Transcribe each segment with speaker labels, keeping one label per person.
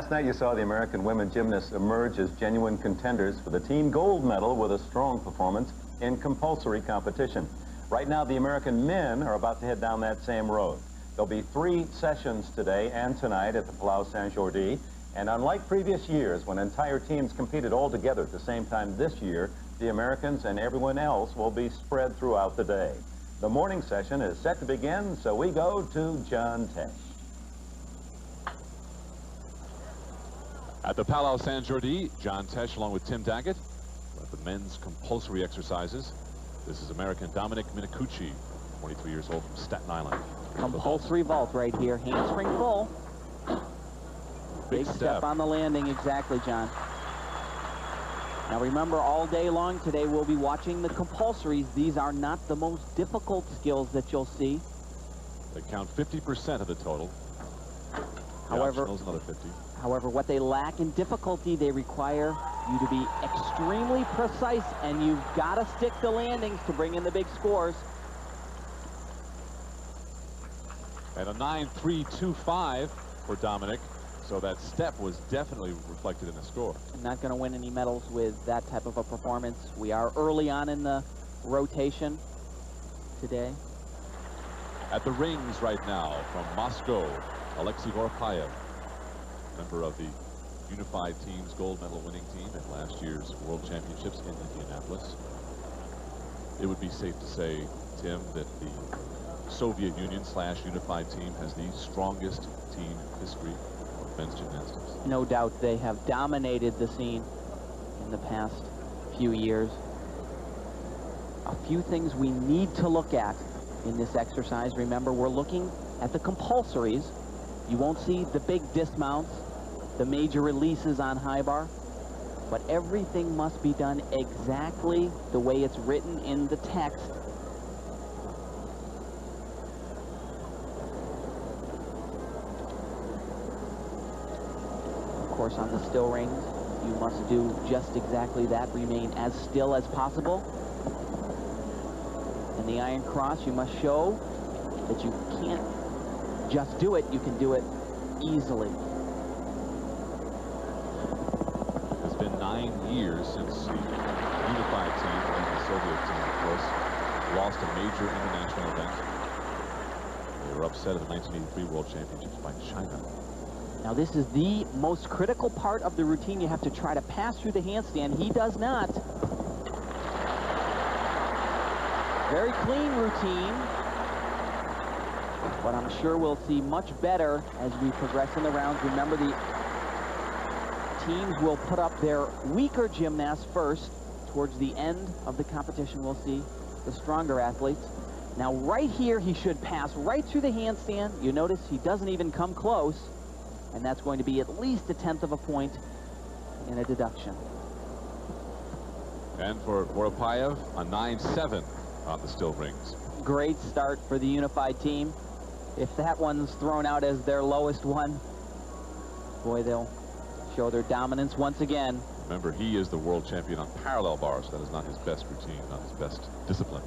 Speaker 1: Last night you saw the American women gymnasts emerge as genuine contenders for the team gold medal with a strong performance in compulsory competition. Right now the American men are about to head down that same road. There'll be 3 sessions today and tonight at the Palau Saint-Jordi, and unlike previous years when entire teams competed all together at the same time, this year the Americans and everyone else will be spread throughout the day. The morning session is set to begin, so we go to John Tesh.
Speaker 2: At the Palau Saint-Jordi, John Tesh along with Tim Daggett at the men's compulsory exercises. This is American Dominic Minicucci, 23 years old from Staten Island.
Speaker 3: Compulsory vault right here, handspring full. Big step on the landing, exactly, John. Now remember, all day long today we'll be watching the compulsories. These are not the most difficult skills that you'll see.
Speaker 2: They count 50% of the total.
Speaker 3: However,
Speaker 2: another 50.
Speaker 3: However, what they lack in difficulty, they require you to be extremely precise, and you've got to stick to landings to bring in the big scores.
Speaker 2: And a 9.325 for Dominic, so that step was definitely reflected in the score.
Speaker 3: Not going to win any medals with that type of a performance. We are early on in the rotation today.
Speaker 2: At the rings right now from Moscow, Alexei Voropayev, member of the unified team's gold medal winning team at last year's World Championships in Indianapolis. It would be safe to say, Tim, that the Soviet Union / unified team has the strongest team history of men's gymnastics.
Speaker 3: No doubt they have dominated the scene in the past few years. A few things we need to look at in this exercise. Remember, we're looking at the compulsories. You won't see the big dismounts, the major releases on high bar, but everything must be done exactly the way it's written in the text. Of course, on the still rings, you must do just exactly that, remain as still as possible. In the iron cross, you must show that you can't just do it, you can do it easily.
Speaker 2: It's been 9 years since the unified team, and the Soviet team, of course, lost a major international event. They were upset at the 1983 World Championships by China.
Speaker 3: Now this is the most critical part of the routine. You have to try to pass through the handstand. He does not. Very clean routine, but I'm sure we'll see much better as we progress in the rounds. Remember, the teams will put up their weaker gymnasts first. Towards the end of the competition, we'll see the stronger athletes. Now right here, he should pass right through the handstand. You notice he doesn't even come close, and that's going to be at least a 1/10 of a point in a deduction.
Speaker 2: And for Voropayev, a 9.7 on the still rings.
Speaker 3: Great start for the unified team. If that one's thrown out as their lowest one, boy, they'll show their dominance once again.
Speaker 2: Remember, he is the world champion on parallel bars. That is not his best routine, not his best discipline.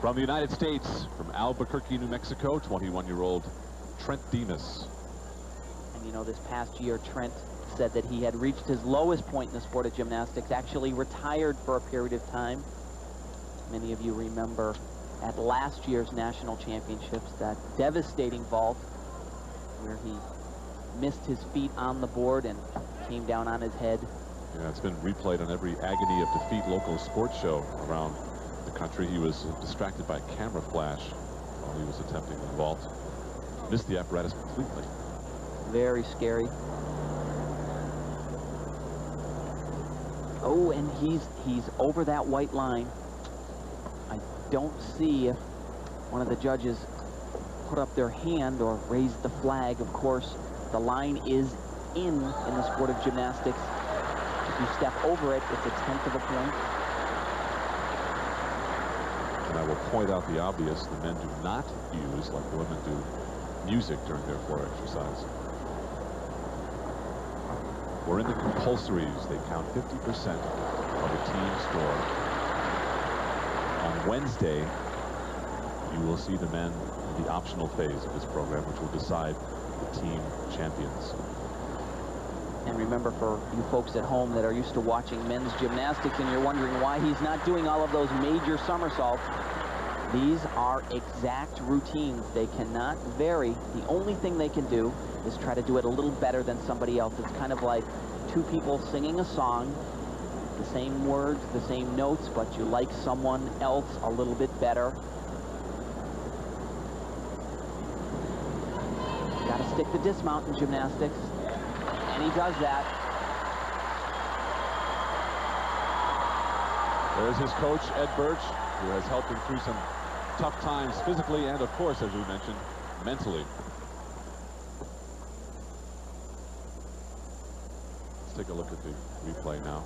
Speaker 2: From the United States, from Albuquerque, New Mexico, 21-year-old Trent Demas.
Speaker 3: And you know, this past year, Trent said that he had reached his lowest point in the sport of gymnastics, actually retired for a period of time. Many of you remember at last year's national championships, that devastating vault where he missed his feet on the board and came down on his head.
Speaker 2: Yeah, it's been replayed on every agony of defeat local sports show around the country. He was distracted by a camera flash while he was attempting the vault. Missed the apparatus completely.
Speaker 3: Very scary. Oh, and he's over that white line. I don't see if one of the judges put up their hand or raised the flag. Of course, the line is in the sport of gymnastics. If you step over it, it's a 1/10 of a point.
Speaker 2: And I will point out the obvious: the men do not use, like the women do, music during their floor exercise. We're in the compulsories. They count 50% of the team score. On Wednesday, you will see the men in the optional phase of this program, which will decide the team champions.
Speaker 3: And remember, for you folks at home that are used to watching men's gymnastics and you're wondering why he's not doing all of those major somersaults, these are exact routines. They cannot vary. The only thing they can do is try to do it a little better than somebody else. It's kind of like two people singing a song, the same words, the same notes, but you like someone else a little bit better. Got to stick the dismount in gymnastics. And he does that.
Speaker 2: There's his coach, Ed Birch, who has helped him through some tough times physically and, of course, as we mentioned, mentally. Let's take a look at the replay now.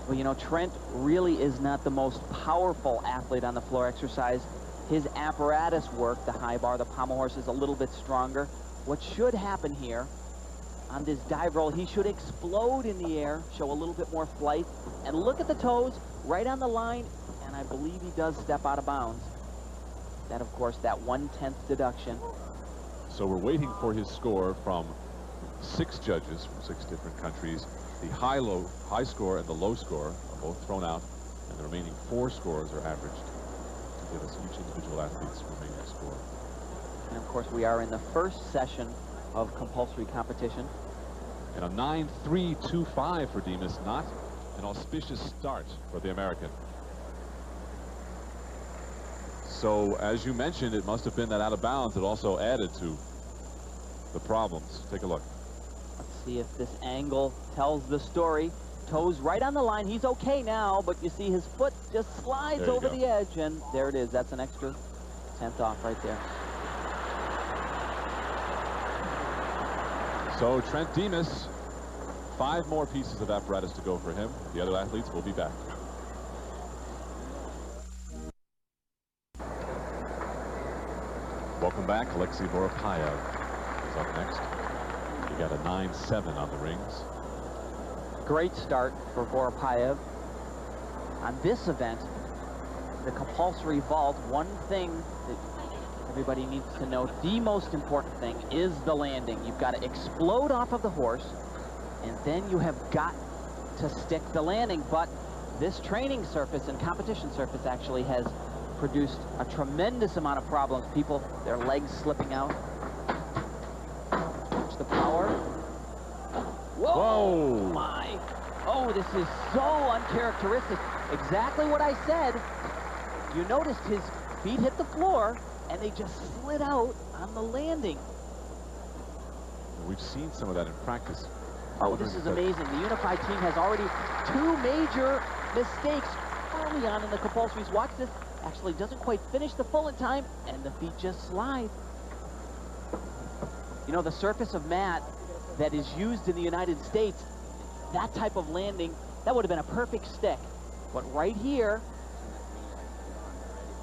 Speaker 3: Well, you know, Trent really is not the most powerful athlete on the floor exercise. His apparatus work, the high bar, the pommel horse, is a little bit stronger. What should happen here on this dive roll, he should explode in the air, show a little bit more flight, and look at the toes right on the line, and I believe he does step out of bounds. That, of course, that 1/10 deduction.
Speaker 2: So we're waiting for his score from 6 judges from 6 different countries. The high score and the low score are both thrown out, and the remaining 4 scores are averaged to give us each individual athlete's remaining score.
Speaker 3: And, of course, we are in the first session of compulsory competition.
Speaker 2: And a 9.325 for Demas, not an auspicious start for the American. So, as you mentioned, it must have been that out of bounds that also added to the problems. Take a look.
Speaker 3: Let's see if this angle tells the story. Toes right on the line. He's okay now, but you see his foot just slides over the edge, and there it is. That's an extra 10th off right there.
Speaker 2: So Trent Demas, 5 more pieces of apparatus to go for him. The other athletes will be back. Welcome back. Alexei Voropayev is up next. He got a 9.7 on the rings.
Speaker 3: Great start for Voropayev. On this event, the compulsory vault, one thing that everybody needs to know, the most important thing is the landing. You've got to explode off of the horse, and then you have got to stick the landing. But this training surface and competition surface actually has produced a tremendous amount of problems. People, their legs slipping out. Watch the power. Whoa!
Speaker 2: Whoa!
Speaker 3: My! Oh, this is so uncharacteristic. Exactly what I said. You noticed his feet hit the floor, and they just slid out on the landing.
Speaker 2: We've seen some of that in practice.
Speaker 3: Oh, this is amazing. The unified team has already 2 major mistakes early on in the compulsories. Watch this. Actually doesn't quite finish the full in time, and the feet just slide. You know, the surface of mat that is used in the United States, that type of landing, that would have been a perfect stick. But right here,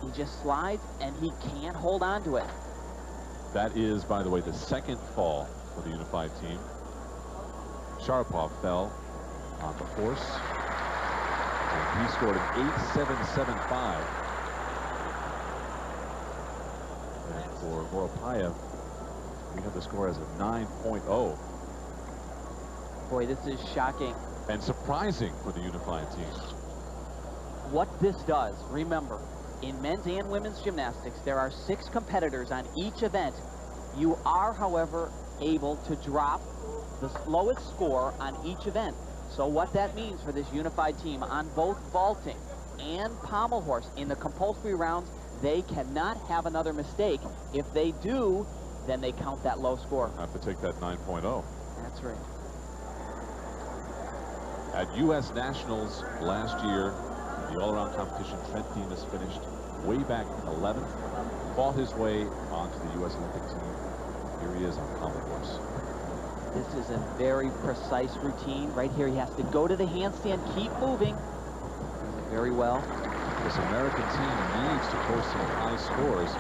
Speaker 3: he just slides, and he can't hold on to it.
Speaker 2: That is, by the way, the 2nd fall for the unified team. Sharapov fell on the horse, and he scored an 8.775. And for Voropayev, we have the score as a 9.0.
Speaker 3: Boy, this is shocking.
Speaker 2: And surprising for the unified team.
Speaker 3: What this does, remember, in men's and women's gymnastics, there are 6 competitors on each event. You are, however, able to drop the lowest score on each event. So what that means for this unified team on both vaulting and pommel horse in the compulsory rounds, they cannot have another mistake. If they do, then they count that low score.
Speaker 2: Have to take that 9.0.
Speaker 3: That's right.
Speaker 2: At U.S. Nationals last year, the all-around competition, Trent Demas finished way back in 11th, fought his way onto the U.S. Olympic team. Here he is on pommel horse.
Speaker 3: This is a very precise routine. Right here, he has to go to the handstand, keep moving. Does it very well.
Speaker 2: This American team needs to post some high scores.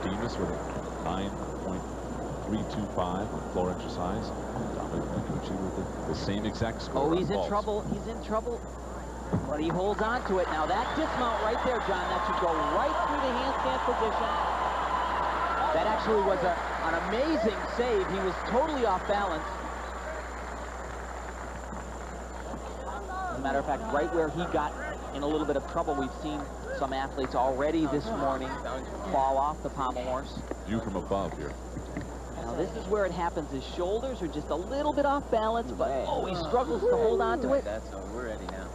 Speaker 2: Demas with a 9.325 on floor exercise. Dominic Micucci with the same exact score.
Speaker 3: Oh, he's in trouble. He's in trouble. But he holds on to it. Now that dismount right there, John, that should go right through the handstand position. That actually was a An amazing save. He was totally off balance. As a matter of fact, right where he got in a little bit of trouble, we've seen some athletes already this morning fall off the pommel horse.
Speaker 2: View from above here.
Speaker 3: Now this is where it happens. His shoulders are just a little bit off balance, but oh, he struggles to hold on to it.
Speaker 4: We're ready now.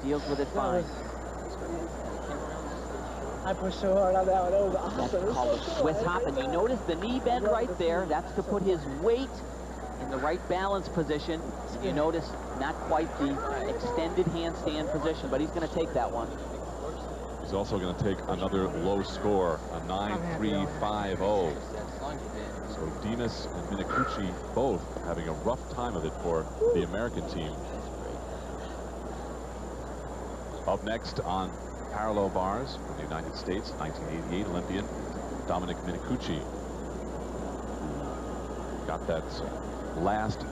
Speaker 3: He deals with it fine.
Speaker 5: I pushed so hard on that one. That was
Speaker 3: That's
Speaker 5: awesome.
Speaker 3: called a Swiss hop, and you notice the knee bend right there. That's to put his weight in the right balance position. And you notice not quite the extended handstand position, but he's going to take that one.
Speaker 2: He's also going to take another low score, a 9.350. So Dimas and Minakuchi both having a rough time of it for the American team. Up next on parallel bars from the United States, 1988 Olympian Dominic Minakuchi, who got that last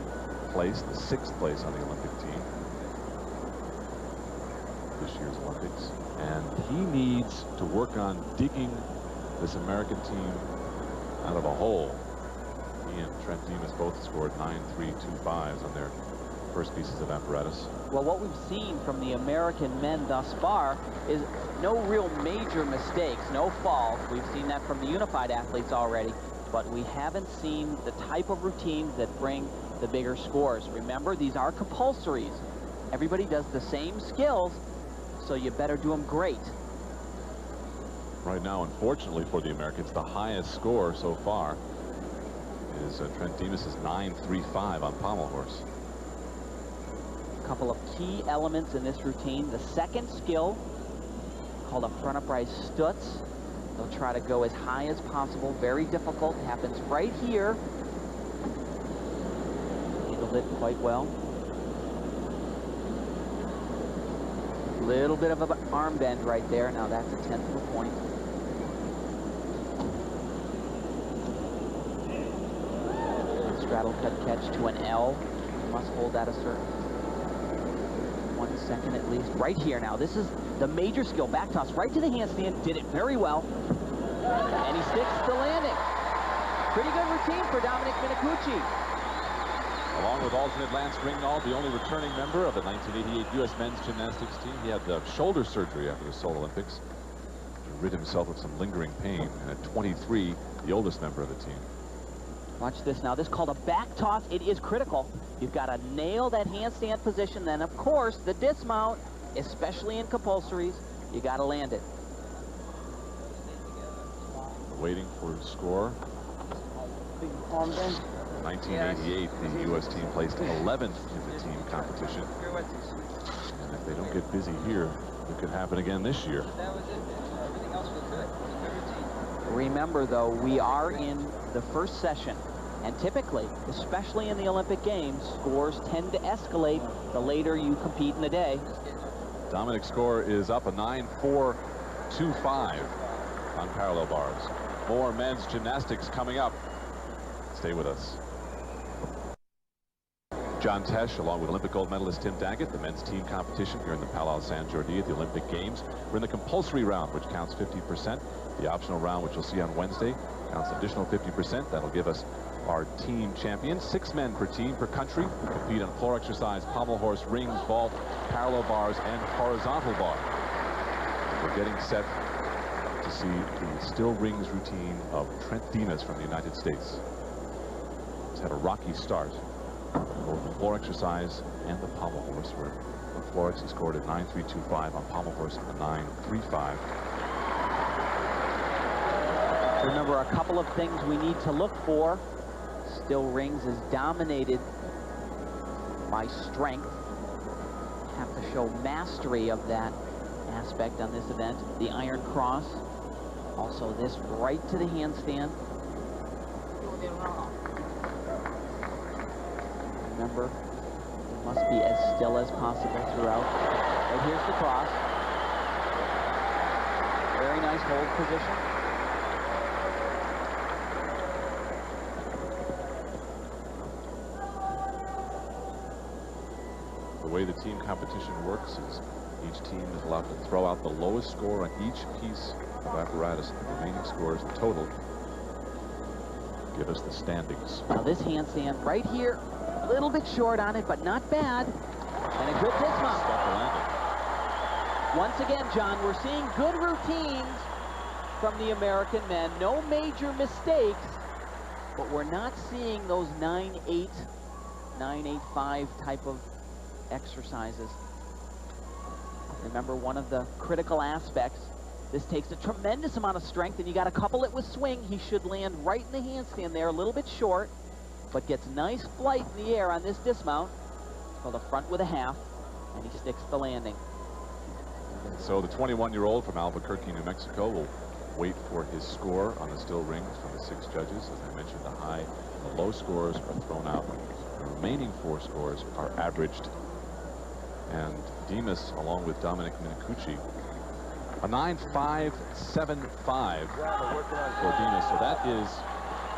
Speaker 2: place, the 6th place on the Olympic team this year's Olympics. And he needs to work on digging this American team out of a hole. He and Trent Dimas both scored 9.325s on their first pieces of apparatus.
Speaker 3: Well, what we've seen from the American men thus far is no real major mistakes, no falls. We've seen that from the unified athletes already, but we haven't seen the type of routines that bring the bigger scores. Remember, these are compulsories. Everybody does the same skills, so you better do them great.
Speaker 2: Right now, unfortunately for the Americans, the highest score so far is Trent Dimas' 9.35 on pommel horse.
Speaker 3: A couple of key elements in this routine. The second skill, called a front upright stutz. They'll try to go as high as possible. Very difficult. Happens right here. Handled it quite well. Little bit of an arm bend right there. Now that's a 1/10 of a point. Straddle cut catch to an L. You must hold that a certain 1 second at least. Right here now. This is the major skill. Back toss right to the handstand. Did it very well. And he sticks the landing. Pretty good routine for Dominic Minakuchi.
Speaker 2: Along with alternate Lance Ringnauld, the only returning member of the 1988 U.S. men's gymnastics team. He had shoulder surgery after the Seoul Olympics to rid himself of some lingering pain. And at 23, the oldest member of the team.
Speaker 3: Watch this now. This is called a back toss. It is critical. You've got to nail that handstand position. Then, of course, the dismount, especially in compulsories, you got to land it.
Speaker 2: Waiting for a score. 1988, the U.S. team placed 11th in the team competition. And if they don't get busy here, it could happen again this year.
Speaker 3: Remember, though, we are in the first session. And typically, especially in the Olympic Games, scores tend to escalate the later you compete in the day.
Speaker 2: Dominic's score is up a 9.425 on parallel bars. More men's gymnastics coming up. Stay with us. John Tesh, along with Olympic gold medalist Tim Daggett, the men's team competition here in the Palau San Jordi at the Olympic Games. We're in the compulsory round, which counts 50%. The optional round, which you'll see on Wednesday, counts an additional 50%. That'll give us our team champions. 6 men per team per country who compete on floor exercise, pommel horse, rings, vault, parallel bars, and horizontal bar. We're getting set to see the still rings routine of Trent Dimas from the United States. He's had a rocky start, both the floor exercise and the pommel horse, where on floor he scored at 9.325, on pommel horse at 9.35.
Speaker 3: Remember, a couple of things we need to look for. Still rings is dominated by strength. Have to show mastery of that aspect on this event. The iron cross. Also this right to the handstand. Remember, it must be as still as possible throughout. Right here's the cross. Very nice hold position.
Speaker 2: The way the team competition works is each team is allowed to throw out the lowest score on each piece of apparatus. The remaining scores in total give us the standings.
Speaker 3: Now this handstand right here, a little bit short on it, but not bad. And a good dismount. Once again, John, we're seeing good routines from the American men. No major mistakes, but we're not seeing those 9-8, 9-8-5 type of exercises. Remember, one of the critical aspects, this takes a tremendous amount of strength, and you got to couple it with swing. He should land right in the handstand there, a little bit short, but gets nice flight in the air on this dismount. It's called a front with a half, and he sticks the landing.
Speaker 2: So the 21-year-old from Albuquerque, New Mexico will wait for his score on the still rings from the 6 judges. As I mentioned, the high and the low scores are thrown out. The remaining 4 scores are averaged. And Demas, along with Dominic Minicucci, a 9.575 for Demas. So that is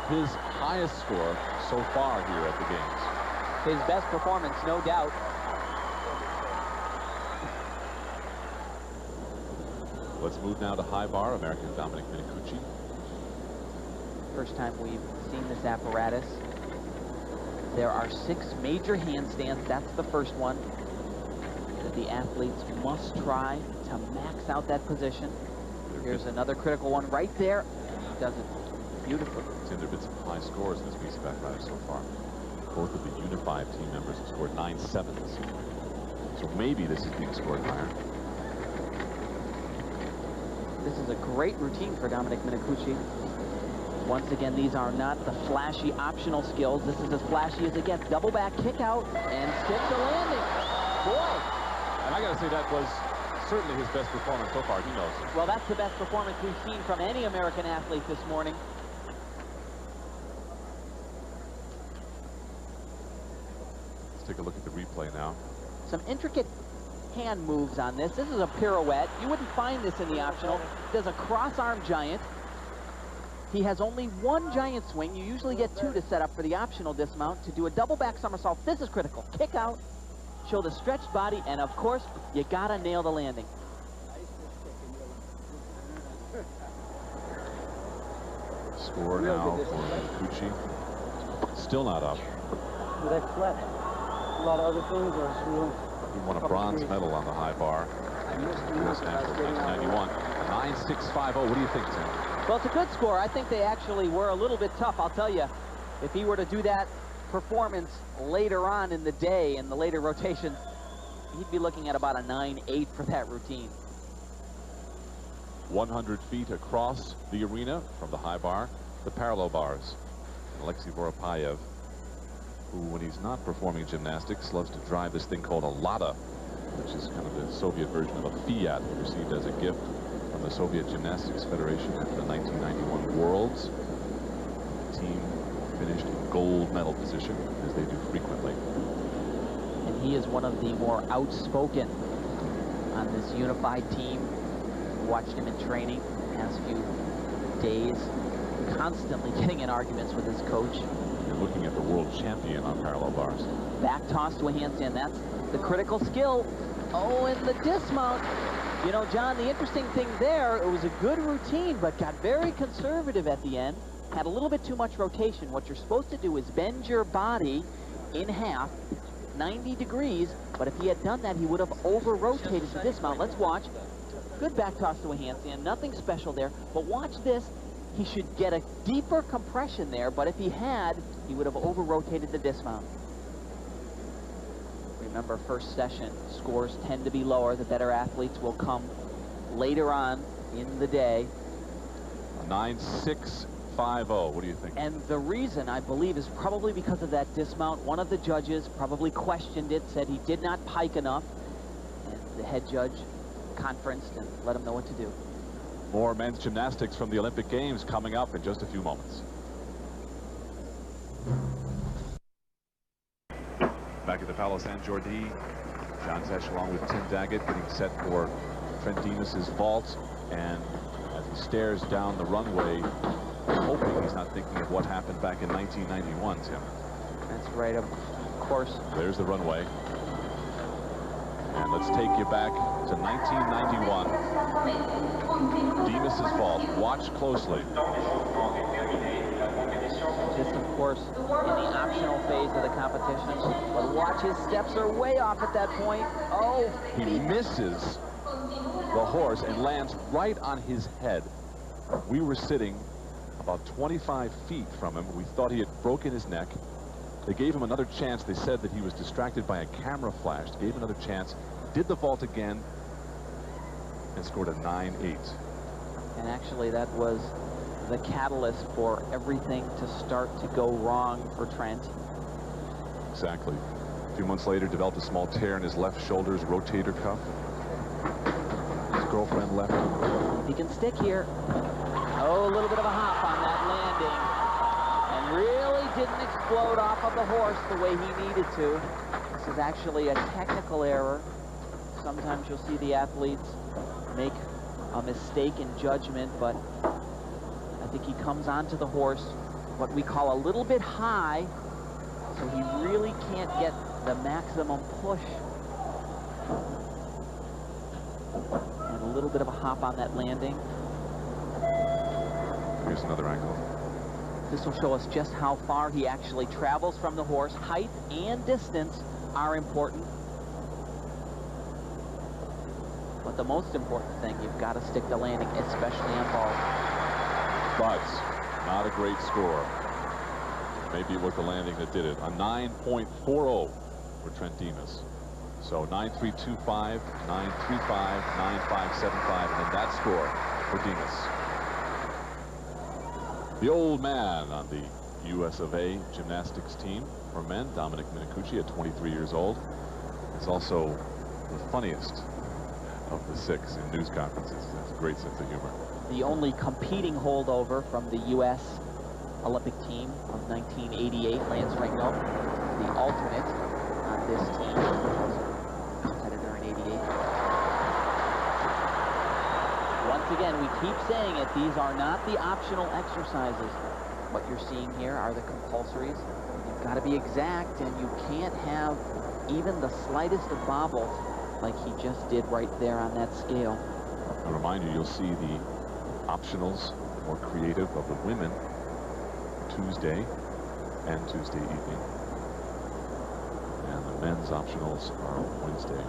Speaker 2: his highest score so far here at the games.
Speaker 3: His best performance, no doubt.
Speaker 2: Let's move now to high bar, American Dominic Minicucci.
Speaker 3: First time we've seen this apparatus. There are 6 major handstands. That's the first one that the athletes must try to max out that position. Here's another critical one right there. He does it beautifully.
Speaker 2: There have been some high scores in this piece of apparatus so far. Both of the unified team members have scored 9 sevens. So maybe this is being scored higher.
Speaker 3: This is a great routine for Dominic Minicucci. Once again, these are not the flashy optional skills. This is as flashy as it gets. Double back, kick out, and stick the landing. Boy.
Speaker 2: And I got to say, that was certainly his best performance so far. He knows it.
Speaker 3: Well, that's the best performance we've seen from any American athlete this morning.
Speaker 2: Let's take a look at the replay now.
Speaker 3: Some intricate hand moves on this. This is a pirouette. You wouldn't find this in the optional. Does a cross-arm giant. He has only 1 giant swing. You usually get 2 to set up for the optional dismount. To do a double back somersault, this is critical. Kick out, show the stretched body, and of course, you gotta nail the landing.
Speaker 2: Score now for Minicucci. Still not up.
Speaker 5: That's flat. A lot of other things are real.
Speaker 2: He won a bronze medal on the high bar. US Nationals 1991. 9.650. What do you think, Tim?
Speaker 3: Well, it's a good score. I think they actually were a little bit tough. I'll tell you, if he were to do that performance later on in the day, in the later rotations, he'd be looking at about a 9.8 for that routine.
Speaker 2: 100 feet across the arena from the high bar, the parallel bars. Alexei Voropayev, who, when he's not performing gymnastics, loves to drive this thing called a Lada, which is kind of the Soviet version of a Fiat, received as a gift from the Soviet Gymnastics Federation after the 1991 Worlds. The team finished in gold medal position, as they do frequently.
Speaker 3: And he is one of the more outspoken on this unified team. Watched him in training the past few days, constantly getting in arguments with his coach.
Speaker 2: You're looking at the world champion on parallel bars.
Speaker 3: Back toss to a handstand. That's the critical skill. Oh, and the dismount. You know, John, the interesting thing there, it was a good routine, but got very conservative at the end. Had a little bit too much rotation. What you're supposed to do is bend your body in half, 90 degrees, but if he had done that, he would have over-rotated the dismount. Let's watch. Good back toss to a handstand. Nothing special there, but watch this. He should get a deeper compression there, but if he had, he would have over-rotated the dismount. Remember, first session, scores tend to be lower. The better athletes will come later on in the day.
Speaker 2: 9.650. What do you think?
Speaker 3: And the reason, I believe, is probably because of that dismount. One of the judges probably questioned it, said he did not pike enough, and the head judge conferenced and let him know what to do.
Speaker 2: More men's gymnastics from the Olympic Games coming up in just a few moments. Back at the Palo San Jordi, John Tesh along with Tim Daggett getting set for Trent Demas' vault, and as he stares down the runway, hoping he's not thinking of what happened back in 1991, Tim.
Speaker 3: That's right, of course.
Speaker 2: There's the runway. And let's take you back to 1991. Demas' vault. Watch closely.
Speaker 3: This, of course, in the optional phase of the competition. But watch, his steps are way off at that point. Oh,
Speaker 2: he misses the horse and lands right on his head. We were sitting about 25 feet from him. We thought he had broken his neck. They gave him another chance. They said that he was distracted by a camera flash. They gave him another chance, did the vault again, and scored a 9-8.
Speaker 3: And actually, that was the catalyst for everything to start to go wrong for Trent.
Speaker 2: Exactly. A few months later, developed a small tear in his left shoulder's rotator cuff. His girlfriend left him.
Speaker 3: He can stick here. Oh, a little bit of a hop on that landing. And really didn't explode off of the horse the way he needed to. This is actually a technical error. Sometimes you'll see the athletes make a mistake in judgment, but I think he comes onto the horse what we call a little bit high, so he really can't get the maximum push. And a little bit of a hop on that landing.
Speaker 2: Here's another angle.
Speaker 3: This will show us just how far he actually travels from the horse. Height and distance are important. But the most important thing, you've got to stick the landing, especially on balls.
Speaker 2: But not a great score. Maybe it was the landing that did it. A 9.40 for Trent Demas. So 9.325, 9.35, 9.575, and that score for Demas. The old man on the US of A gymnastics team for men, Dominic Minicucci, at 23 years old, is also the funniest of the six in news conferences. He has a great sense of humor.
Speaker 3: The only competing holdover from the U.S. Olympic team of 1988, Lance Ringo, the alternate on this team, competitor in '88. Once again, we keep saying it, these are not the optional exercises. What you're seeing here are the compulsories. You've got to be exact, and you can't have even the slightest of bobbles like he just did right there on that scale.
Speaker 2: I remind you, you'll see the optionals, more creative, of the women Tuesday and Tuesday evening. And the men's optionals are Wednesday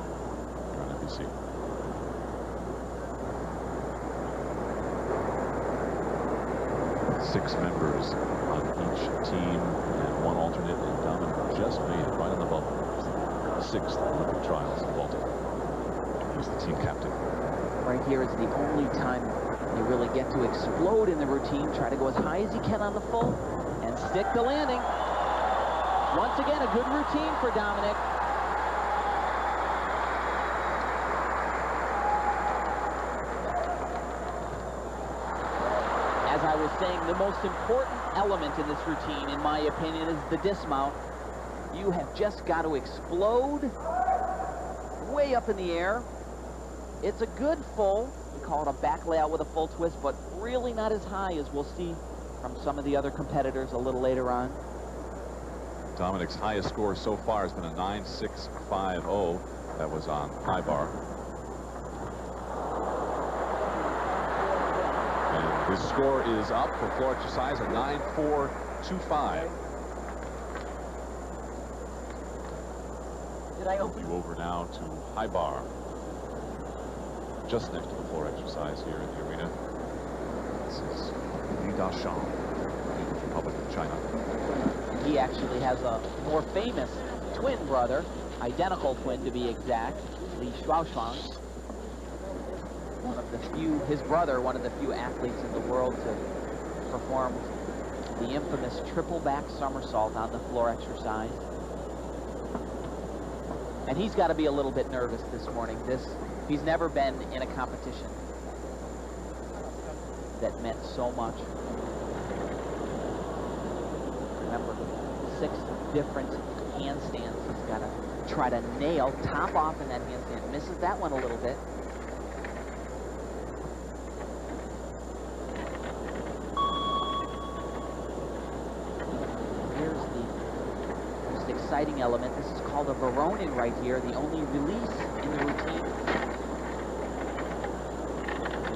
Speaker 2: on NBC. Six members on each team and one alternate, and Dominic just made it right on the bubble. Sixth Olympic trials in Baltimore. He's the team captain.
Speaker 3: Right here is the only time you really get to explode in the routine. Try to go as high as you can on the full and stick the landing. Once again, a good routine for Dominic. As I was saying, the most important element in this routine, in my opinion, is the dismount. You have just got to explode way up in the air. It's a good full. We call it a back layout with a full twist, but really not as high as we'll see from some of the other competitors a little later on.
Speaker 2: Dominic's highest score so far has been a 9.650. That was on high bar. And his score is up for floor exercise at 9.425.
Speaker 3: Did I open?
Speaker 2: You over now to high bar, just next to the floor exercise here in the arena. This is Li Dashang, People's Republic of China.
Speaker 3: He actually has a more famous twin brother, identical twin to be exact, Li Shuaoshuang. One of the few, his brother, one of the few athletes in the world to perform the infamous triple back somersault on the floor exercise. And he's got to be a little bit nervous this morning. He's never been in a competition that meant so much. Remember, 6 different handstands he's got to try to nail, top off in that handstand. Misses that one a little bit. Here's the most exciting element. This is called a Veronin right here, the only release in the routine.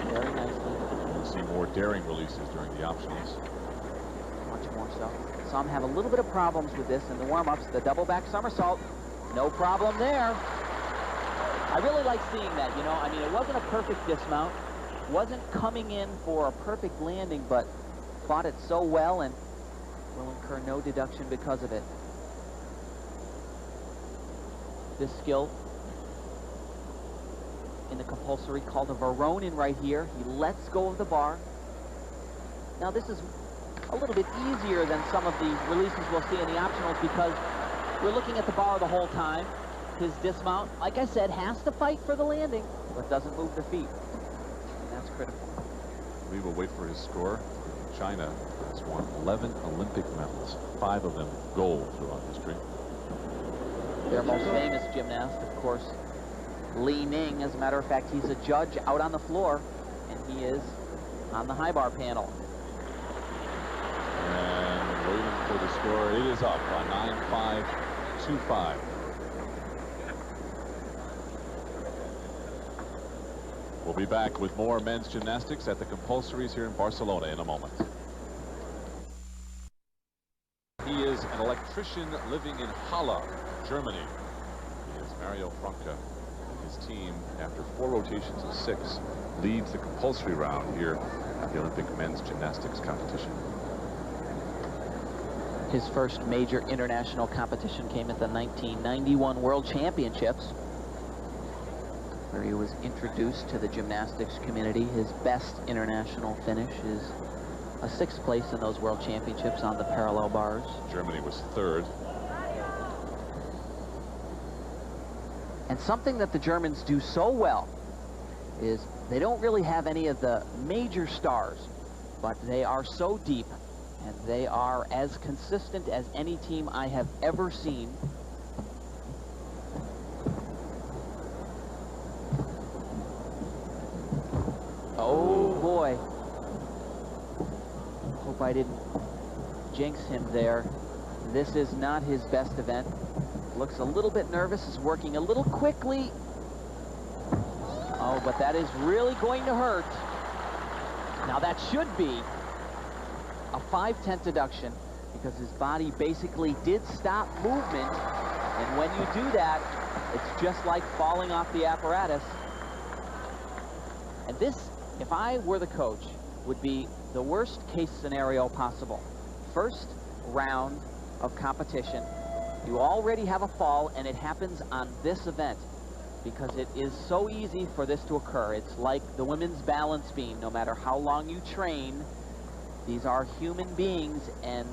Speaker 3: Very nicely.
Speaker 2: We'll see more daring releases during the optionals.
Speaker 3: Much more so. Some have a little bit of problems with this in the warm-ups. The double back somersault, no problem there. I really like seeing that, you know. I mean, it wasn't a perfect dismount. Wasn't coming in for a perfect landing, but fought it so well and will incur no deduction because of it. This skill in the compulsory called a Veronin right here. He lets go of the bar. Now this is a little bit easier than some of the releases we'll see in the optionals because we're looking at the bar the whole time. His dismount, like I said, has to fight for the landing, but doesn't move the feet. And that's critical.
Speaker 2: We will wait for his score. China has won 11 Olympic medals, 5 of them gold throughout history.
Speaker 3: Their most famous gymnast, of course, Li Ning. As a matter of fact, he's a judge out on the floor, and he is on the high bar panel.
Speaker 2: And waiting for the score. It is up on 9-5-2-5. We'll be back with more men's gymnastics at the compulsories here in Barcelona in a moment. He is an electrician living in Halle, Germany. He is Mario Franke. His team, after 4 rotations of 6, leads the compulsory round here at the Olympic men's gymnastics competition.
Speaker 3: His first major international competition came at the 1991 World Championships, where he was introduced to the gymnastics community. His best international finish is a 6th place in those World Championships on the parallel bars.
Speaker 2: Germany was 3rd.
Speaker 3: And something that the Germans do so well is they don't really have any of the major stars, but they are so deep and they are as consistent as any team I have ever seen. Oh boy. Hope I didn't jinx him there. This is not his best event. Looks a little bit nervous, is working a little quickly. Oh, but that is really going to hurt. Now that should be a 5/10 deduction because his body basically did stop movement. And when you do that, it's just like falling off the apparatus. And this, if I were the coach, would be the worst case scenario possible. First round of competition, you already have a fall and it happens on this event because it is so easy for this to occur. It's like the women's balance beam. No matter how long you train, these are human beings and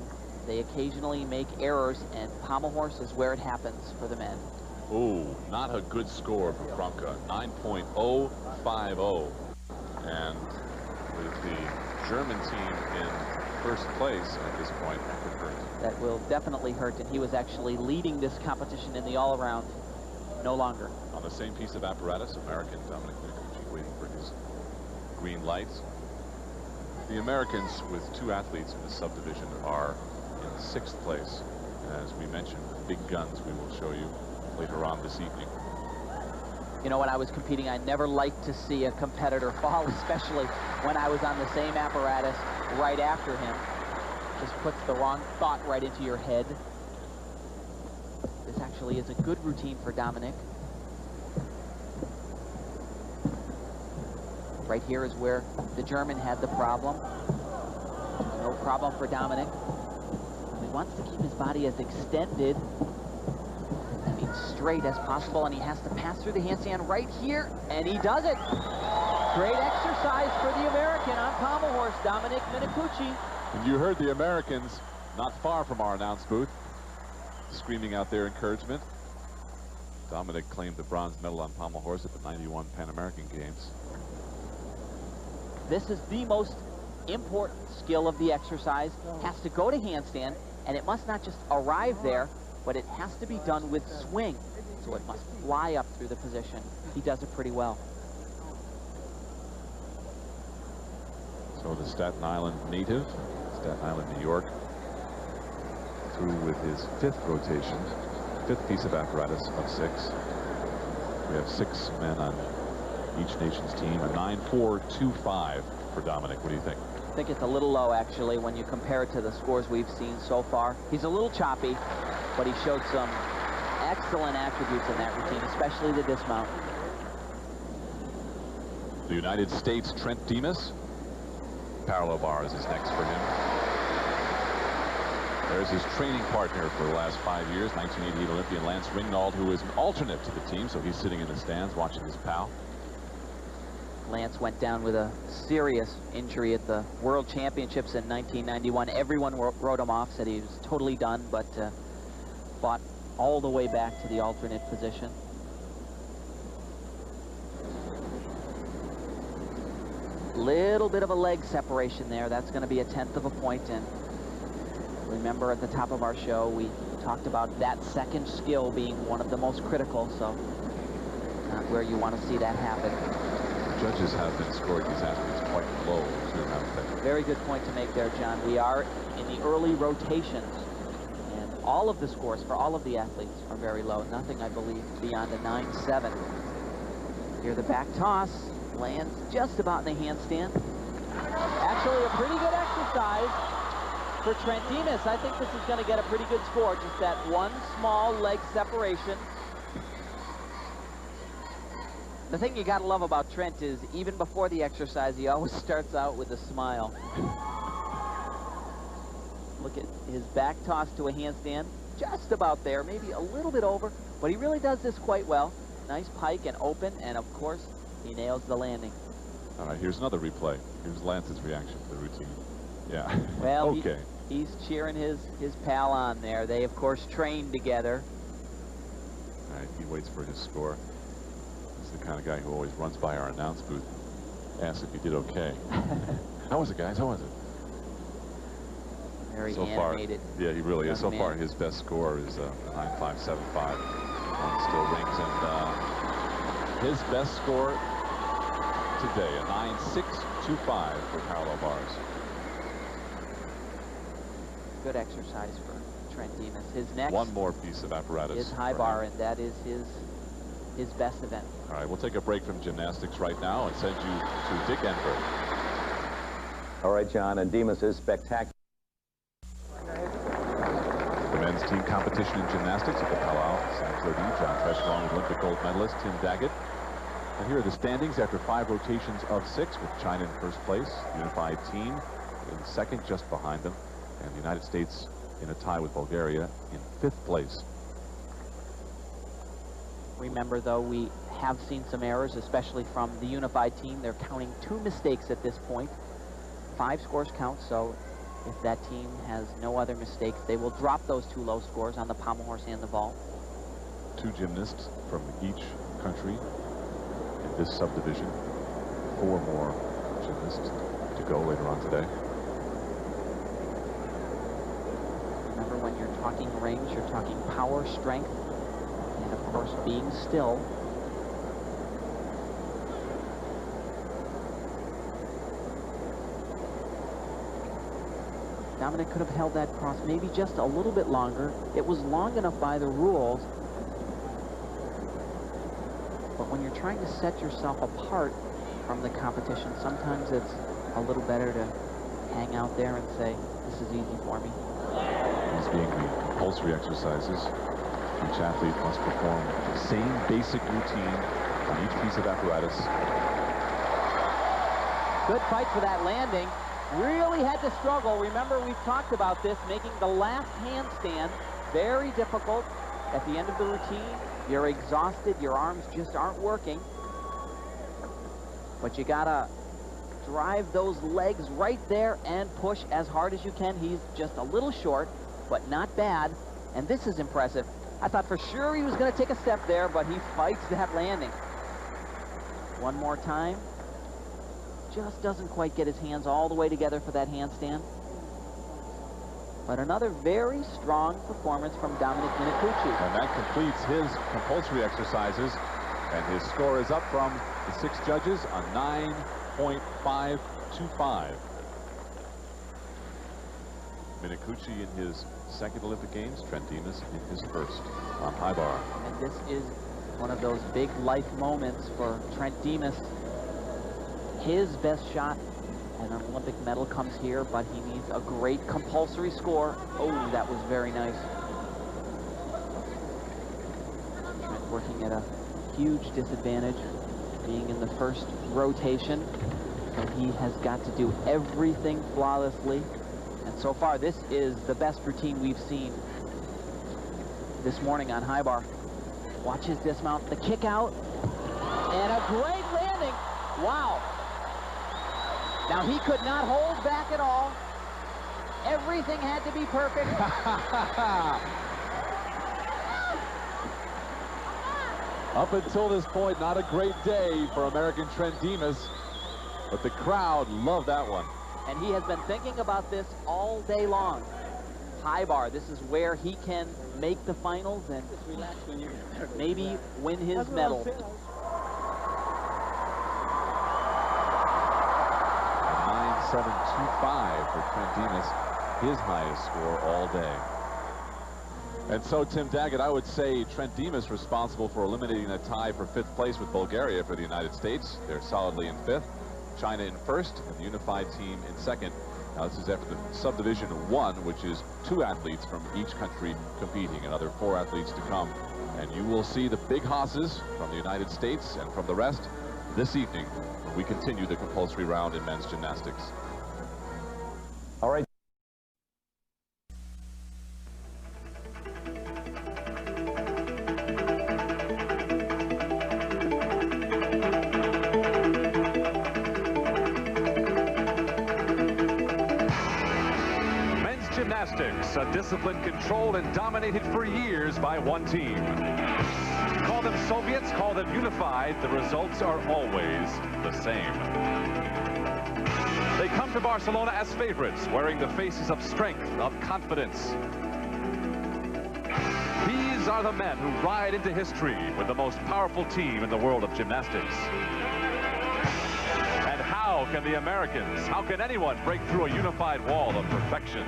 Speaker 3: they occasionally make errors, and pommel horse is where it happens for the men.
Speaker 2: Ooh, not a good score for Franke. 9.050. And with the German team in first place at this point, that could hurt.
Speaker 3: That will definitely hurt, and he was actually leading this competition in the all-around. No longer.
Speaker 2: On the same piece of apparatus, American Dominic Minicucci waiting for his green lights. The Americans, with 2 athletes in this subdivision, are in 6th place. As we mentioned, big guns we will show you later on this evening.
Speaker 3: You know, when I was competing, I never liked to see a competitor fall, especially when I was on the same apparatus right after him. Just puts the wrong thought right into your head. This actually is a good routine for Dominic. Right here is where the German had the problem. No problem for Dominic. He wants to keep his body as extended, I mean straight as possible, and he has to pass through the handstand right here, and he does it. Great exercise for the American on pommel horse, Dominic Minicucci.
Speaker 2: And you heard the Americans not far from our announce booth screaming out their encouragement. Dominic claimed the bronze medal on pommel horse at the 91 Pan American Games.
Speaker 3: This is the most important skill of the exercise. Has to go to handstand, and it must not just arrive there, but it has to be done with swing. So it must fly up through the position. He does it pretty well.
Speaker 2: So the Staten Island native, Staten Island, New York, through with his 5th rotation, 5th piece of apparatus of 6. We have 6 men on each nation's team. A 9.425 for Dominic. What do you think?
Speaker 3: think it's a little low, actually, when you compare it to the scores we've seen so far. He's a little choppy, but he showed some excellent attributes in that routine, especially the dismount.
Speaker 2: The United States, Trent Demas. Parallel bars is next for him. There's his training partner for the last 5 years, 1988 Olympian Lance Ringnauld, who is an alternate to the team, so he's sitting in the stands watching his pal.
Speaker 3: Lance went down with a serious injury at the World Championships in 1991. Everyone wrote him off, said he was totally done, but fought all the way back to the alternate position. Little bit of a leg separation there. That's going to be 1/10 of a point. And remember, at the top of our show, we talked about that second skill being one of the most critical, so not where you want to see that happen.
Speaker 2: Judges have been scoring these athletes quite low, too, haven't they?
Speaker 3: Very good point to make there, John. We are in the early rotations, and all of the scores for all of the athletes are very low. Nothing, I believe, beyond a 9-7. Here, the back toss lands just about in the handstand. Actually, a pretty good exercise for Trent Demas. I think this is going to get a pretty good score. Just that one small leg separation. The thing you got to love about Trent is, even before the exercise, he always starts out with a smile. Look at his back toss to a handstand. Just about there, maybe a little bit over, but he really does this quite well. Nice pike and open, and of course, he nails the landing.
Speaker 2: All right, here's another replay. Here's Lance's reaction to the routine. Yeah.
Speaker 3: Well,
Speaker 2: okay.
Speaker 3: He's cheering his pal on there. They, of course, trained together.
Speaker 2: All right, he waits for his score. He's the kind of guy who always runs by our announce booth, asks if he did okay. How was it, guys? How was it?
Speaker 3: Very
Speaker 2: so
Speaker 3: animated.
Speaker 2: Far, yeah, he really is. So far, his best score is 9.575 on still rings, and his best score today, a 9.625 for parallel bars.
Speaker 3: Good exercise for Trent Demas. His next
Speaker 2: one more piece of apparatus
Speaker 3: is high bar, and that is his best event.
Speaker 2: All right, we'll take a break from gymnastics right now and send you to Dick Enberg.
Speaker 1: All right, John, and Demas is spectacular.
Speaker 2: The men's team competition in gymnastics at the Palau, San Claude, John Tresh along with Olympic gold medalist Tim Daggett. And here are the standings after 5 rotations of 6, with China in first place, the unified team in second just behind them, and the United States in a tie with Bulgaria in 5th place.
Speaker 3: Remember, though, we have seen some errors, especially from the unified team. They're counting 2 mistakes at this point. 5 scores count, so if that team has no other mistakes, they will drop those 2 low scores on the pommel horse and the vault.
Speaker 2: 2 gymnasts from each country in this subdivision. 4 more gymnasts to go later on today.
Speaker 3: Remember, when you're talking rings, you're talking power, strength, and of course being still. Dominic could have held that cross maybe just a little bit longer. It was long enough by the rules, but when you're trying to set yourself apart from the competition, sometimes it's a little better to hang out there and say, this is easy for me.
Speaker 2: These being the compulsory exercises, each athlete must perform the same basic routine on each piece of apparatus.
Speaker 3: Good fight for that landing. Really had to struggle. Remember, we've talked about this, making the last handstand very difficult. At the end of the routine, you're exhausted, your arms just aren't working. But you gotta drive those legs right there and push as hard as you can. He's just a little short, but not bad. And this is impressive. I thought for sure he was gonna take a step there, but he fights that landing. One more time. Just doesn't quite get his hands all the way together for that handstand. But another very strong performance from Dominic Minicucci.
Speaker 2: And that completes his compulsory exercises. And his score is up from the 6 judges, a 9.525. Minicucci in his 2nd Olympic Games, Trent Demas in his 1st on high bar.
Speaker 3: And this is one of those big life moments for Trent Demas. His best shot And an Olympic medal comes here, but he needs a great compulsory score. Oh, that was very nice. Trent working at a huge disadvantage, being in the first rotation. So he has got to do everything flawlessly. And so far, this is the best routine we've seen this morning on high bar. Watch his dismount, the kick out, and a great landing. Wow. Now, he could not hold back at all. Everything had to be perfect.
Speaker 2: Up until this point, not a great day for American Trent Demas, but the crowd loved that one.
Speaker 3: And he has been thinking about this all day long. High bar, this is where he can make the finals and maybe win his medal.
Speaker 2: 9.725 for Trent Demas, his highest score all day. And so, Tim Daggett, I would say Trent Demas responsible for eliminating a tie for 5th place with Bulgaria for the United States. They're solidly in 5th. China in 1st, and the unified team in 2nd. Now, this is after the subdivision 1, which is 2 athletes from each country competing, another 4 athletes to come. And you will see the big hosses from the United States and from the rest this evening when we continue the compulsory round in men's gymnastics.
Speaker 1: All right.
Speaker 4: Gymnastics, a discipline controlled and dominated for years by one team. Call them Soviets, call them unified, the results are always the same. They come to Barcelona as favorites, wearing the faces of strength, of confidence. These are the men who ride into history with the most powerful team in the world of gymnastics. And how can the Americans, how can anyone break through a unified wall of perfection?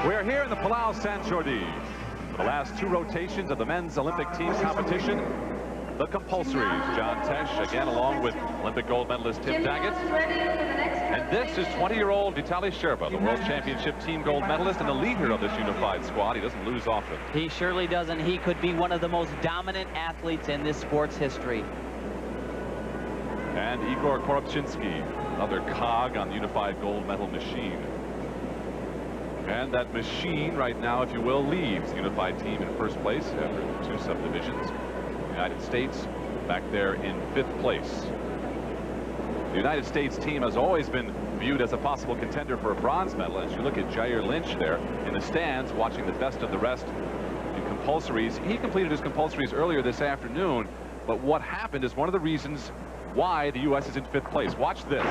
Speaker 4: We're here in the Palau Sant Jordi for the last 2 rotations of the men's Olympic team competition. The compulsories, John Tesh, again along with Olympic gold medalist Tim Daggett. And this is 20-year-old Vitaly Sherba, the World Championship team gold medalist and the leader of this unified squad. He doesn't lose often.
Speaker 3: He surely doesn't. He could be one of the most dominant athletes in this sport's history.
Speaker 4: And Igor Korobchinsky, another cog on the unified gold medal machine. And that machine right now, if you will, leaves the unified team in 1st place after 2 subdivisions. The United States back there in 5th place. The United States team has always been viewed as a possible contender for a bronze medal. As you look at Jair Lynch there in the stands watching the best of the rest in compulsories. He completed his compulsories earlier this afternoon, but what happened is one of the reasons why the U.S. is in 5th place. Watch this.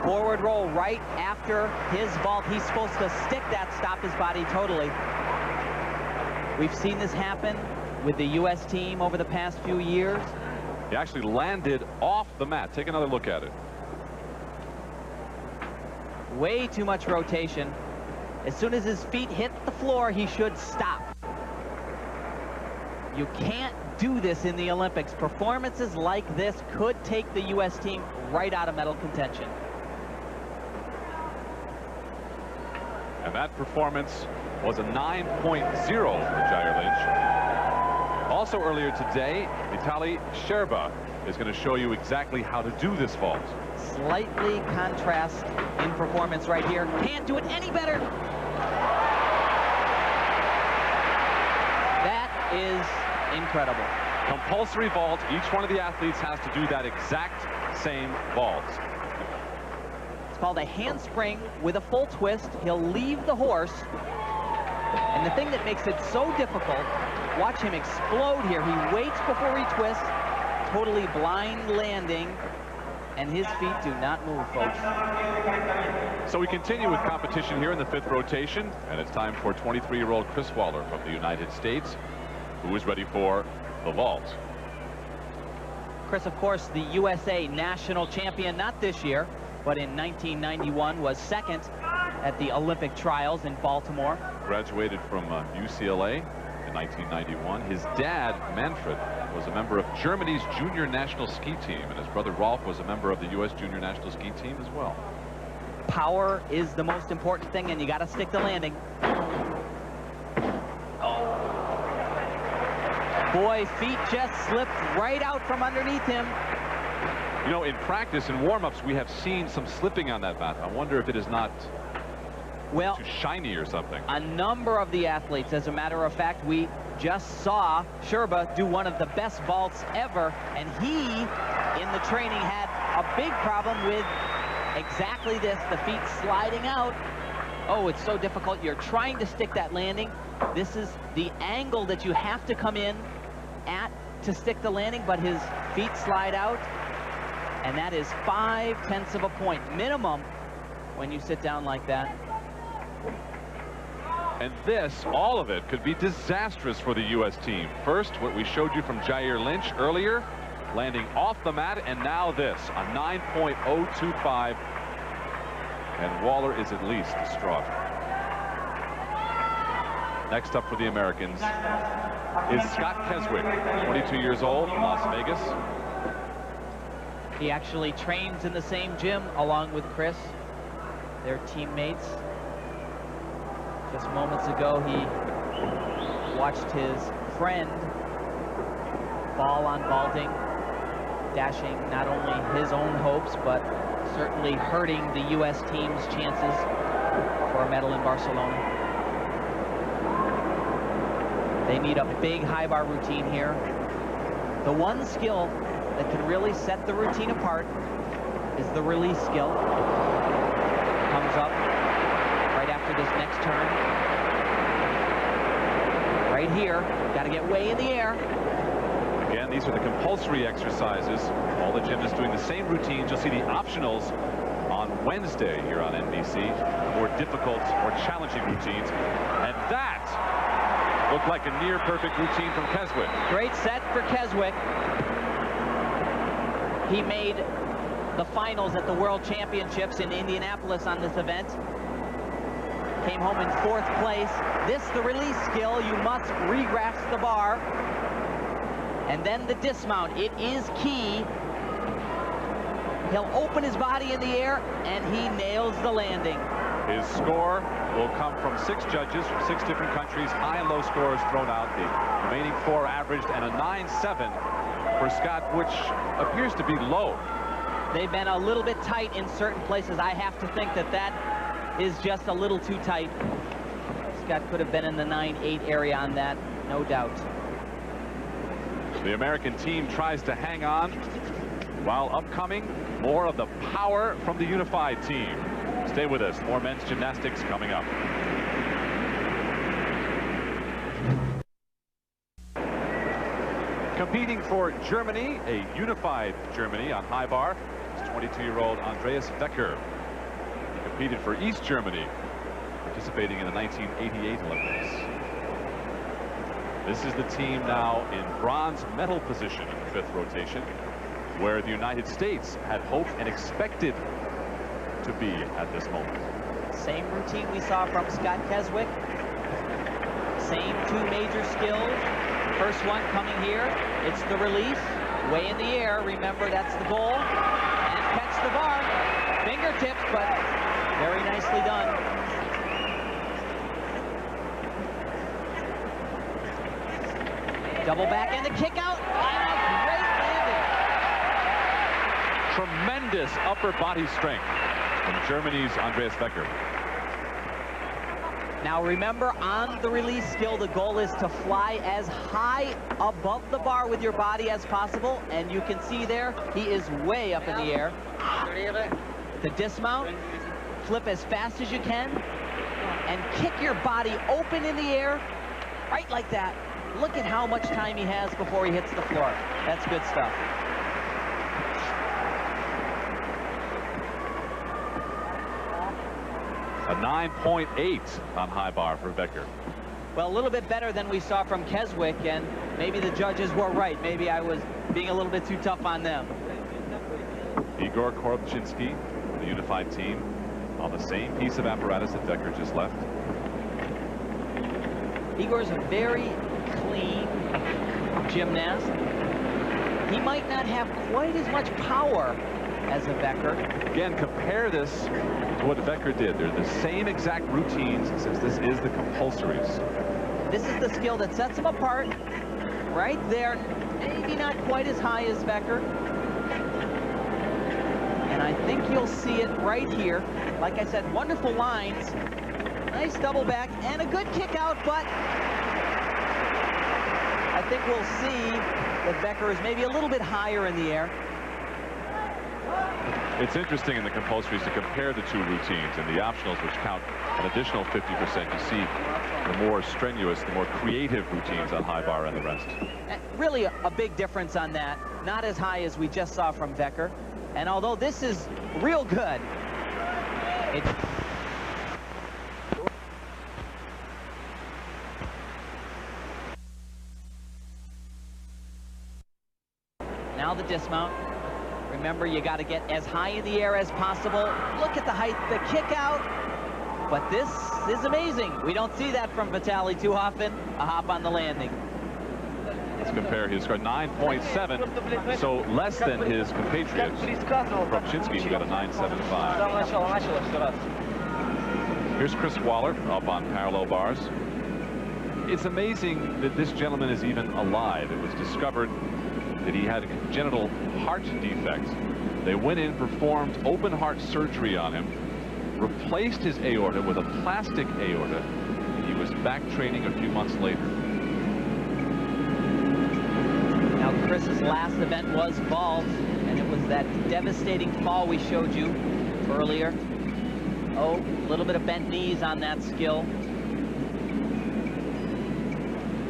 Speaker 3: Forward roll right after his vault. He's supposed to stick that, stop his body totally. We've seen this happen with the U.S. team over the past few years.
Speaker 4: He actually landed off the mat. Take another look at it.
Speaker 3: Way too much rotation. As soon as his feet hit the floor, he should stop. You can't do this in the Olympics. Performances like this could take the U.S. team right out of medal contention.
Speaker 4: And that performance was a 9.0 for Jair Lynch. Also earlier today, Vitaly Sherba is going to show you exactly how to do this vault.
Speaker 3: Slightly contrast in performance right here. Can't do it any better. That is incredible.
Speaker 4: Compulsory vault. Each one of the athletes has to do that exact same vault.
Speaker 3: It's called a handspring with a full twist. He'll leave the horse. And the thing that makes it so difficult, watch him explode here. He waits before he twists. Totally blind landing. And his feet do not move, folks.
Speaker 4: So we continue with competition here in the 5th rotation. And it's time for 23-year-old Chris Waller from the United States, who is ready for the vault.
Speaker 3: Chris, of course, the USA national champion, not this year, but in 1991 was 2nd at the Olympic trials in Baltimore.
Speaker 4: Graduated from UCLA. in 1991. His dad, Manfred, was a member of Germany's junior national ski team, and his brother Rolf was a member of the U.S. junior national ski team as well.
Speaker 3: Power is the most important thing, and you got to stick the landing. Oh. Boy, feet just slipped right out from underneath him.
Speaker 4: You know, in practice and warm-ups, we have seen some slipping on that mat. I wonder if it is not too shiny or something.
Speaker 3: A number of the athletes, as a matter of fact, we just saw Sherba do one of the best vaults ever, and he, in the training, had a big problem with exactly this, the feet sliding out. Oh, it's so difficult. You're trying to stick that landing. This is the angle that you have to come in at to stick the landing, but his feet slide out. And that is 0.5 of a point minimum when you sit down like that.
Speaker 4: And this, all of it, could be disastrous for the U.S. team. First, what we showed you from Jair Lynch earlier, landing off the mat, and now this, a 9.025. And Waller is at least distraught. Next up for the Americans is Scott Keswick, 22 years old, from Las Vegas.
Speaker 3: He actually trains in the same gym along with Chris. They're teammates. Just moments ago, he watched his friend fall on vaulting, dashing not only his own hopes, but certainly hurting the U.S. team's chances for a medal in Barcelona. They need a big high bar routine here. The one skill that can really set the routine apart is the release skill. Comes up right after this next turn. Right here, got to get way in the air.
Speaker 4: Again, these are the compulsory exercises. All the gymnasts doing the same routines. You'll see the optionals on Wednesday here on NBC. More difficult, more challenging routines. And that looked like a near perfect routine from Keswick.
Speaker 3: Great set for Keswick. He made the finals at the World Championships in Indianapolis on this event. Came home in 4th place. This, the release skill, you must regrasp the bar. And then the dismount, it is key. He'll open his body in the air, and he nails the landing.
Speaker 4: His score will come from 6 judges from 6 different countries. High and low scores thrown out. The remaining 4 averaged, and a 9.7 for Scott, which appears to be low.
Speaker 3: They've been a little bit tight in certain places. I have to think that that is just a little too tight. Scott could have been in the 9.8 area on that, no doubt.
Speaker 4: The American team tries to hang on, while upcoming, more of the power from the unified team. Stay with us. More men's gymnastics coming up. Competing for Germany, a unified Germany on high bar, is 22-year-old Andreas Wecker. He competed for East Germany, participating in the 1988 Olympics. This is the team now in bronze medal position in the 5th rotation, where the United States had hoped and expected to be at this moment.
Speaker 3: Same routine we saw from Scott Keswick. Same 2 major skills. First one coming here, it's the release, way in the air. Remember, that's the goal. And catch the bar. Fingertips, but very nicely done. Double back and the kick out. And a great landing.
Speaker 4: Tremendous upper body strength from Germany's Andreas Wecker.
Speaker 3: Now remember, on the release skill, the goal is to fly as high above the bar with your body as possible, and you can see there, he is way up in the air. The dismount, flip as fast as you can, and kick your body open in the air, right like that. Look at how much time he has before he hits the floor. That's good stuff.
Speaker 4: A 9.8 on high bar for Wecker.
Speaker 3: Well, a little bit better than we saw from Keswick, and maybe the judges were right. Maybe I was being a little bit too tough on them.
Speaker 4: Igor Korobchinski, the unified team, on the same piece of apparatus that Wecker just left.
Speaker 3: Igor's a very clean gymnast. He might not have quite as much power as a Becker.
Speaker 4: Again, compare this to what Becker did. They're the same exact routines, since this is the compulsories.
Speaker 3: This is the skill that sets him apart. Right there, maybe not quite as high as Becker. And I think you'll see it right here. Like I said, wonderful lines. Nice double back and a good kick out, but I think we'll see that Becker is maybe a little bit higher in the air.
Speaker 4: It's interesting in the compulsories to compare the two routines and the optionals, which count an additional 50%. You see the more strenuous, the more creative routines on high bar and the rest.
Speaker 3: Really a big difference on that. Not as high as we just saw from Becker. And although this is real good, now the dismount. Remember, you got to get as high in the air as possible. Look at the height, the kick out. But this is amazing. We don't see that from Vitali too often. A hop on the landing.
Speaker 4: Let's compare his score, 9.7, so less than his compatriot from Shinsky, who got a 9.75. Here's Chris Waller up on parallel bars. It's amazing that this gentleman is even alive. It was discovered that he had a congenital heart defect. They went in, performed open heart surgery on him, replaced his aorta with a plastic aorta, and he was back training a few months later.
Speaker 3: Now Chris's last event was vault, and it was that devastating fall we showed you earlier. Oh, a little bit of bent knees on that skill.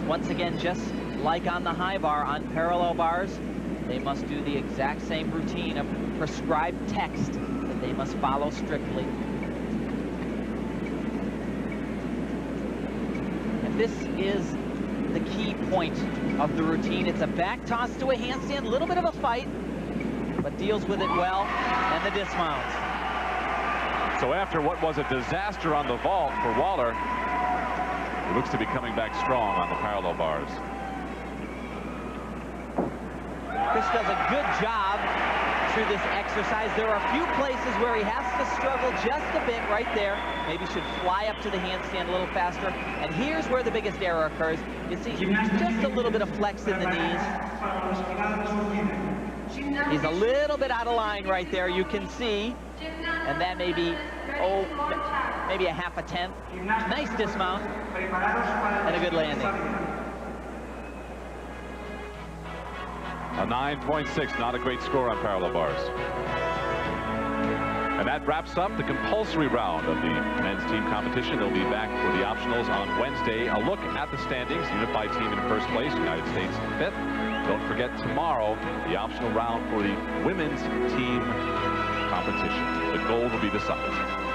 Speaker 3: Once again, just like on the high bar, on parallel bars, they must do the exact same routine of prescribed text that they must follow strictly. And this is the key point of the routine. It's a back toss to a handstand, a little bit of a fight, but deals with it well, and the dismount.
Speaker 4: So after what was a disaster on the vault for Waller, he looks to be coming back strong on the parallel bars.
Speaker 3: Chris does a good job through this exercise. There are a few places where he has to struggle just a bit right there. Maybe should fly up to the handstand a little faster. And here's where the biggest error occurs. You see just a little bit of flex in the knees. He's a little bit out of line right there, you can see. And that may be, oh, maybe a half a tenth. Nice dismount and a good landing.
Speaker 4: A 9.6, not a great score on parallel bars. And that wraps up the compulsory round of the men's team competition. They'll be back for the optionals on Wednesday. A look at the standings. Unified team in first place, United States 5th. Don't forget tomorrow, the optional round for the women's team competition. The gold will be decided.